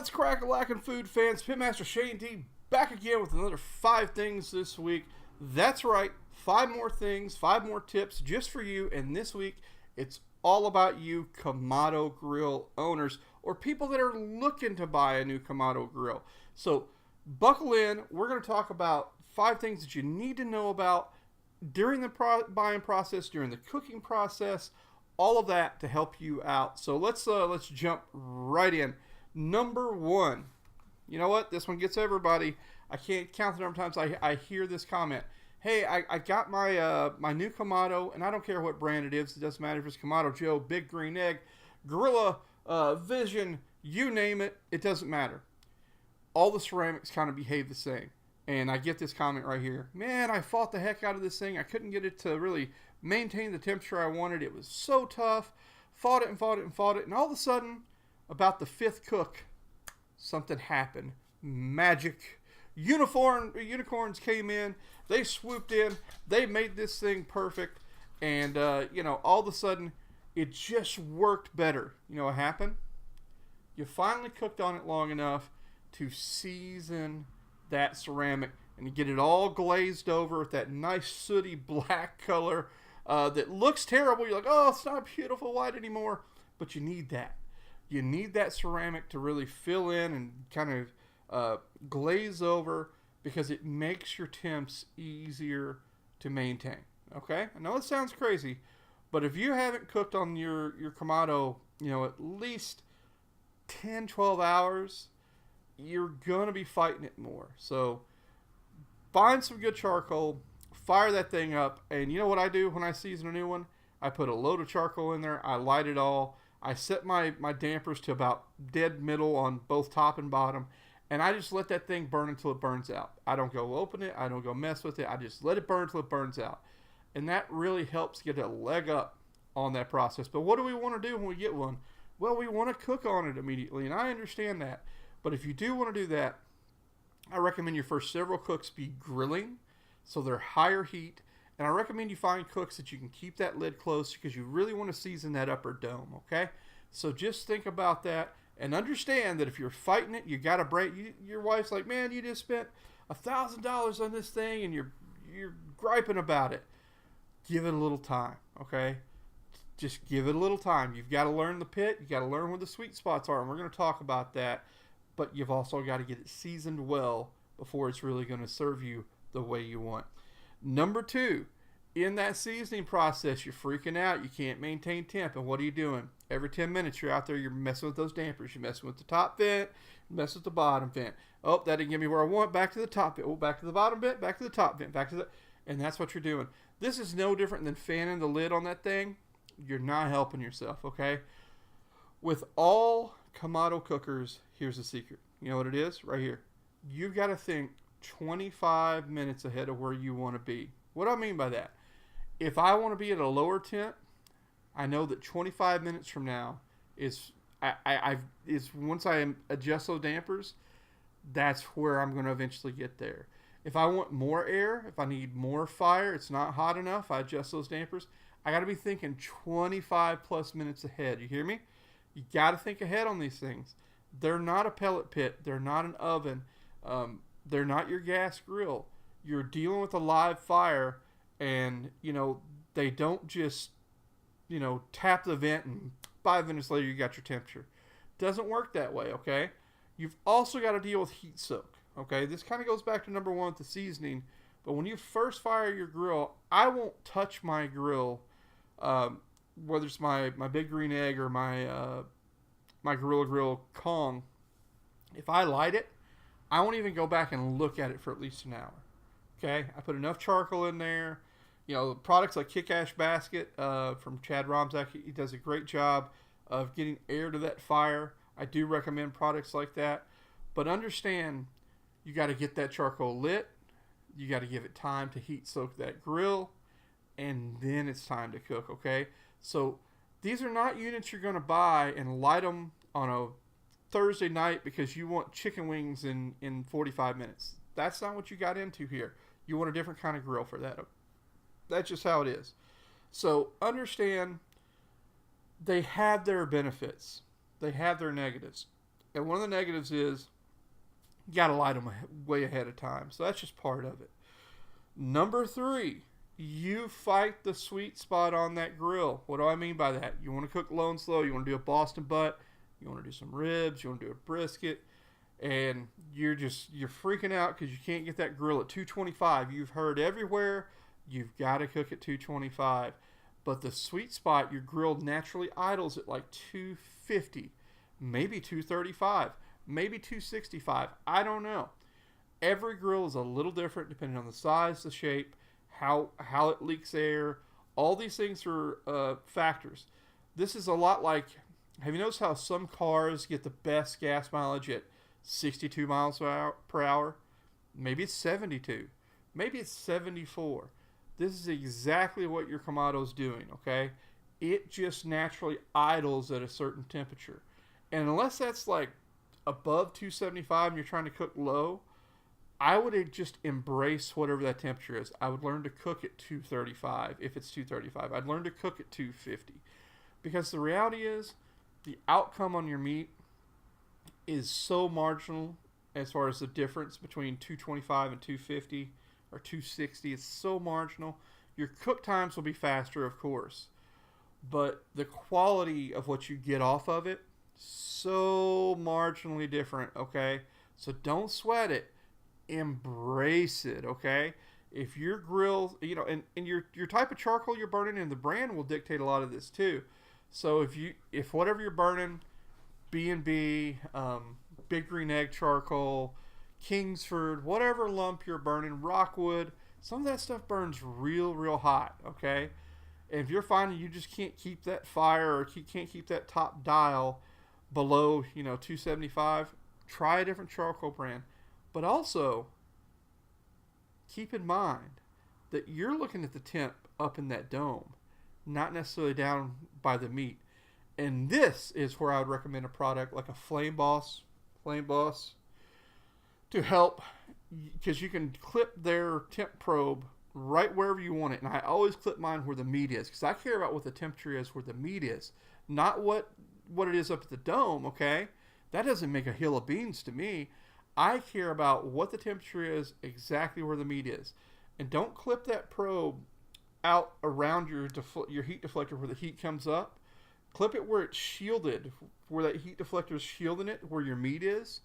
What's crack-a-lackin' food fans? Pitmaster Shane D back again with another 5 things this week. That's right, 5 more things, 5 more tips just for you. And this week, it's all about you Kamado grill owners or people that are looking to buy a new Kamado grill. So buckle in. We're going to talk about 5 things that you need to know about during the buying process, during the cooking process, all of that to help you out. So let's jump right in. Number 1, you know what? This one gets everybody. I can't count the number of times I hear this comment. Hey, I got my my new Kamado, and I don't care what brand it is. It doesn't matter if it's Kamado Joe, Big Green Egg, Gorilla, Vision, you name it. It doesn't matter. All the ceramics kind of behave the same. And I get this comment right here. Man, I fought the heck out of this thing. I couldn't get it to really maintain the temperature I wanted. It was so tough. Fought it and fought it and fought it. And all of a sudden, about the 5th cook, something happened. Magic. Unicorns came in. They swooped in. They made this thing perfect. And, all of a sudden, it just worked better. You know what happened? You finally cooked on it long enough to season that ceramic and you get it all glazed over with that nice sooty black color that looks terrible. You're like, oh, it's not beautiful white anymore. But you need that. You need that ceramic to really fill in and kind of glaze over because it makes your temps easier to maintain. Okay? I know it sounds crazy, but if you haven't cooked on your Kamado, at least 10, 12 hours, you're going to be fighting it more. So find some good charcoal, fire that thing up, and you know what I do when I season a new one? I put a load of charcoal in there, I light it all, I set my dampers to about dead middle on both top and bottom, and I just let that thing burn until it burns out. I don't go open it, I don't go mess with it, I just let it burn until it burns out. And that really helps get a leg up on that process. But what do we want to do when we get one? Well, we want to cook on it immediately, and I understand that. But if you do want to do that, I recommend your first several cooks be grilling, so they're higher heat. And I recommend you find cooks that you can keep that lid closed because you really want to season that upper dome, okay? So just think about that and understand that if you're fighting it, you got to break. Your wife's like, man, you just spent $1,000 on this thing and you're griping about it. Give it a little time, okay? Just give it a little time. You've got to learn the pit. You've got to learn where the sweet spots are, and we're going to talk about that. But you've also got to get it seasoned well before it's really going to serve you the way you want. Number 2, in that seasoning process, you're freaking out. You can't maintain temp. And what are you doing? Every 10 minutes, you're out there, you're messing with those dampers. You're messing with the top vent, messing with the bottom vent. Oh, that didn't get me where I want. Back to the top vent. Oh, back to the bottom vent, back to the top vent, back to the... And that's what you're doing. This is no different than fanning the lid on that thing. You're not helping yourself, okay? With all Kamado cookers, here's the secret. You know what it is? Right here. You've got to think 25 minutes ahead of where you want to be. What do I mean by that? If I want to be at a lower temp, I know that 25 minutes from now is once I adjust those dampers, that's where I'm going to eventually get there. If I want more air, if I need more fire, it's not hot enough, I adjust those dampers. I got to be thinking 25 plus minutes ahead. You hear me? You got to think ahead on these things. They're not a pellet pit. They're not an oven. They're not your gas grill. You're dealing with a live fire, and, they don't just, tap the vent and 5 minutes later you got your temperature. Doesn't work that way, okay? You've also got to deal with heat soak, okay? This kind of goes back to number 1 with the seasoning, but when you first fire your grill, I won't touch my grill, whether it's my Big Green Egg or my Gorilla Grill Kong. If I light it, I won't even go back and look at it for at least an hour. Okay? I put enough charcoal in there. Products like Kick Ash Basket from Chad Romzak, he does a great job of getting air to that fire. I do recommend products like that. But understand, you got to get that charcoal lit. You got to give it time to heat soak that grill. And then it's time to cook, okay? So these are not units you're going to buy and light them on a Thursday night because you want chicken wings in 45 minutes. That's not what you got into here. You want a different kind of grill for that. That's just how it is. So understand they have their benefits. They have their negatives. And one of the negatives is you got to light them way ahead of time. So that's just part of it. Number 3, you fight the sweet spot on that grill. What do I mean by that? You want to cook low and slow. You want to do a Boston butt. You want to do some ribs. You want to do a brisket. And you're freaking out because you can't get that grill at 225. You've heard everywhere you've got to cook at 225. But the sweet spot, your grill naturally idles at like 250, maybe 235, maybe 265. I don't know. Every grill is a little different depending on the size, the shape, how it leaks air. All these things are factors. This is a lot like, have you noticed how some cars get the best gas mileage at 62 miles per hour? Maybe it's 72. Maybe it's 74. This is exactly what your Kamado's doing, okay? It just naturally idles at a certain temperature. And unless that's like above 275 and you're trying to cook low, I would just embrace whatever that temperature is. I would learn to cook at 235 if it's 235. I'd learn to cook at 250. Because the reality is, the outcome on your meat is so marginal as far as the difference between 225 and 250 or 260. It's so marginal. Your cook times will be faster, of course, but the quality of what you get off of it, so marginally different, okay? So don't sweat it. Embrace it, okay? If your grill, and your type of charcoal you're burning and the brand will dictate a lot of this too. So if whatever you're burning, B&B, Big Green Egg charcoal, Kingsford, whatever lump you're burning, Rockwood, some of that stuff burns real hot, okay? And if you're finding you just can't keep that fire or you can't keep that top dial below, 275, try a different charcoal brand. But also, keep in mind that you're looking at the temp up in that dome, not necessarily down by the meat. And this is where I would recommend a product like a Flame Boss to help, because you can clip their temp probe right wherever you want it. And I always clip mine where the meat is, because I care about what the temperature is where the meat is, not what it is up at the dome, okay? That doesn't make a hill of beans to me. I care about what the temperature is exactly where the meat is. And don't clip that probe out around your heat deflector where the heat comes up. Clip it where it's shielded, where that heat deflector is shielding it, where your meat is.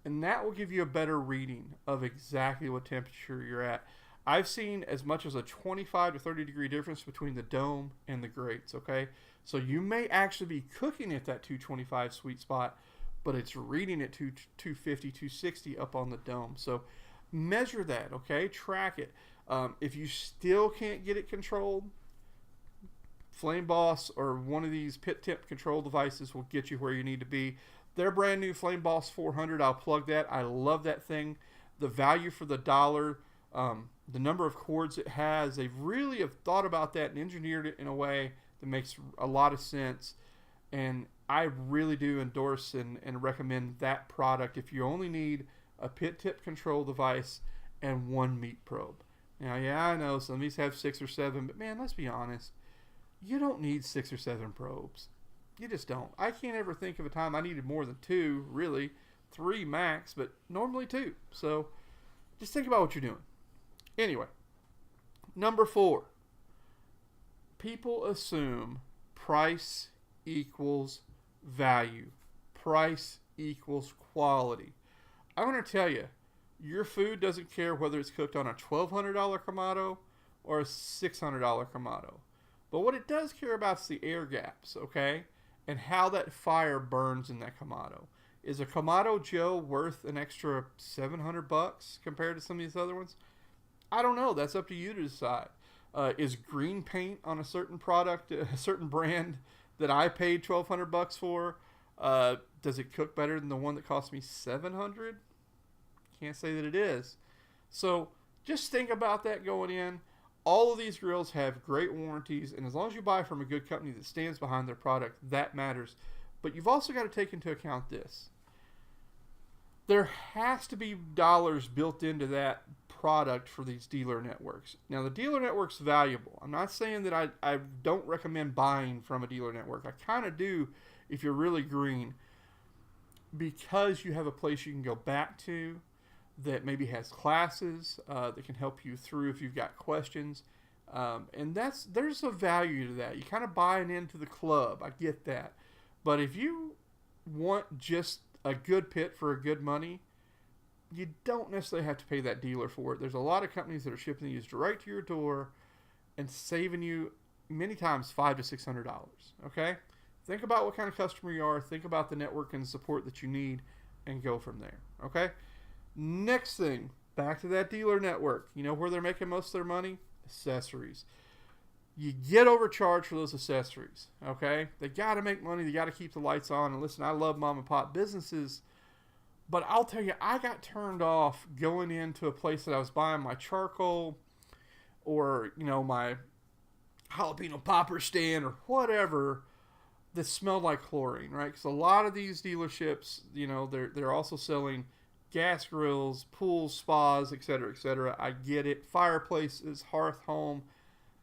And that will give you a better reading of exactly what temperature you're at. I've seen as much as a 25 to 30 degree difference between the dome and the grates, okay? So you may actually be cooking at that 225 sweet spot, but it's reading at 250, 260 up on the dome. So measure that, okay? Track it. If you still can't get it controlled, Flame Boss or one of these pit temp control devices will get you where you need to be. Their brand new Flame Boss 400, I'll plug that. I love that thing. The value for the dollar, the number of cords it has, they really have thought about that and engineered it in a way that makes a lot of sense. And I really do endorse and recommend that product if you only need a pit tip control device and one meat probe. Now, yeah, I know some of these have 6 or 7, but man, let's be honest. You don't need 6 or 7 probes. You just don't. I can't ever think of a time I needed more than 2, really. 3 max, but normally 2. So just think about what you're doing. Anyway, number 4. People assume price equals value. Price equals quality. I'm going to tell you, your food doesn't care whether it's cooked on a $1,200 Kamado or a $600 Kamado. But what it does care about is the air gaps, okay? And how that fire burns in that Kamado. Is a Kamado Joe worth an extra $700 compared to some of these other ones? I don't know. That's up to you to decide. Is green paint on a certain product, a certain brand that I paid $1,200 for, does it cook better than the one that cost me $700? Can't say that it is. So just think about that going in. All of these grills have great warranties, and as long as you buy from a good company that stands behind their product, that matters. But you've also got to take into account this. There has to be dollars built into that product for these dealer networks. Now, the dealer network's valuable. I'm not saying that I don't recommend buying from a dealer network. I kind of do if you're really green. because you have a place you can go back to that maybe has classes that can help you through if you've got questions. And there's a value to that. You kind of buying into the club. I get that. But if you want just a good pit for a good money, you don't necessarily have to pay that dealer for it. There's a lot of companies that are shipping these direct to your door and saving you many times $500 to $600. Okay? Think about what kind of customer you are. Think about the network and support that you need and go from there. Okay? Next thing, back to that dealer network. You know where they're making most of their money? Accessories. You get overcharged for those accessories. Okay? They got to make money. They got to keep the lights on. And listen, I love mom and pop businesses. But I'll tell you, I got turned off going into a place that I was buying my charcoal or, my jalapeno popper stand or whatever that smelled like chlorine, right? Because a lot of these dealerships, they're also selling gas grills, pools, spas, etc., etc. I get it. Fireplaces, hearth home,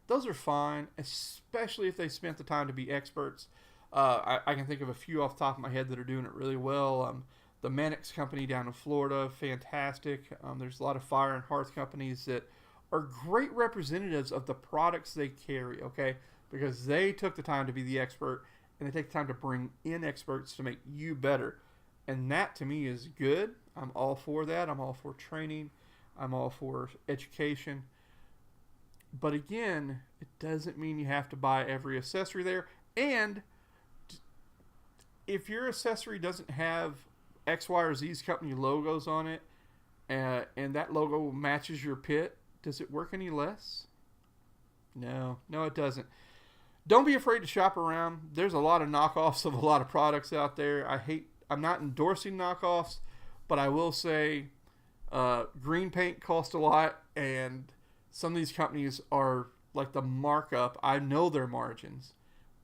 those are fine, especially if they spent the time to be experts. I can think of a few off the top of my head that are doing it really well. The Mannix company down in Florida, fantastic. There's a lot of fire and hearth companies that are great representatives of the products they carry, okay? Because they took the time to be the expert, and they take the time to bring in experts to make you better. And that, to me, is good. I'm all for that. I'm all for training. I'm all for education. But again, it doesn't mean you have to buy every accessory there. And if your accessory doesn't have X, Y, or Z's company logos on it, and that logo matches your pit, does it work any less? No, it doesn't. Don't be afraid to shop around. There's a lot of knockoffs of a lot of products out there. I'm not endorsing knockoffs, but I will say green paint costs a lot, and some of these companies are like the markup. I know their margins.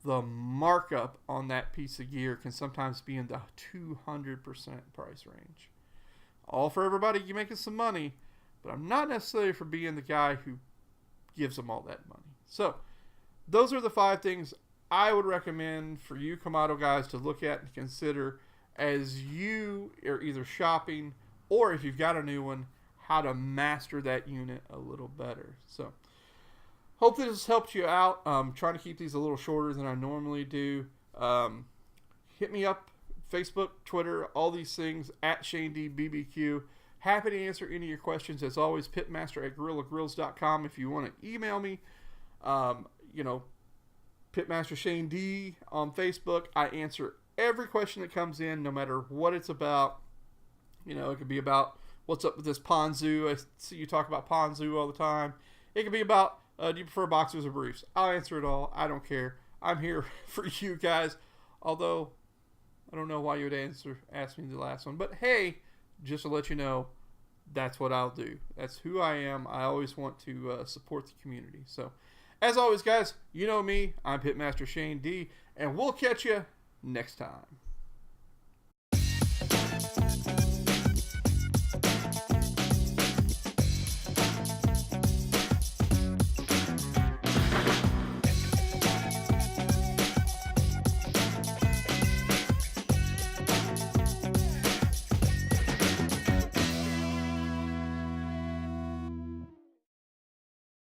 The markup on that piece of gear can sometimes be in the 200% price range. All for everybody, you making some money, but I'm not necessarily for being the guy who gives them all that money. So, those are the 5 things I would recommend for you Kamado guys to look at and consider as you are either shopping or if you've got a new one, how to master that unit a little better. So, hope this has helped you out. I'm trying to keep these a little shorter than I normally do. Hit me up, Facebook, Twitter, all these things, at Shane D BBQ. Happy to answer any of your questions. As always, pitmaster@gorillagrills.com. If you want to email me, Pitmaster Shane D on Facebook. I answer every question that comes in, no matter what it's about. It could be about what's up with this Ponzu. I see you talk about Ponzu all the time. It could be about, do you prefer boxers or briefs? I'll answer it all. I don't care. I'm here for you guys. Although, I don't know why you would ask me the last one. But hey, just to let you know, that's what I'll do. That's who I am. I always want to support the community. So, as always, guys, you know me. I'm Pitmaster Shane D. And we'll catch you next time.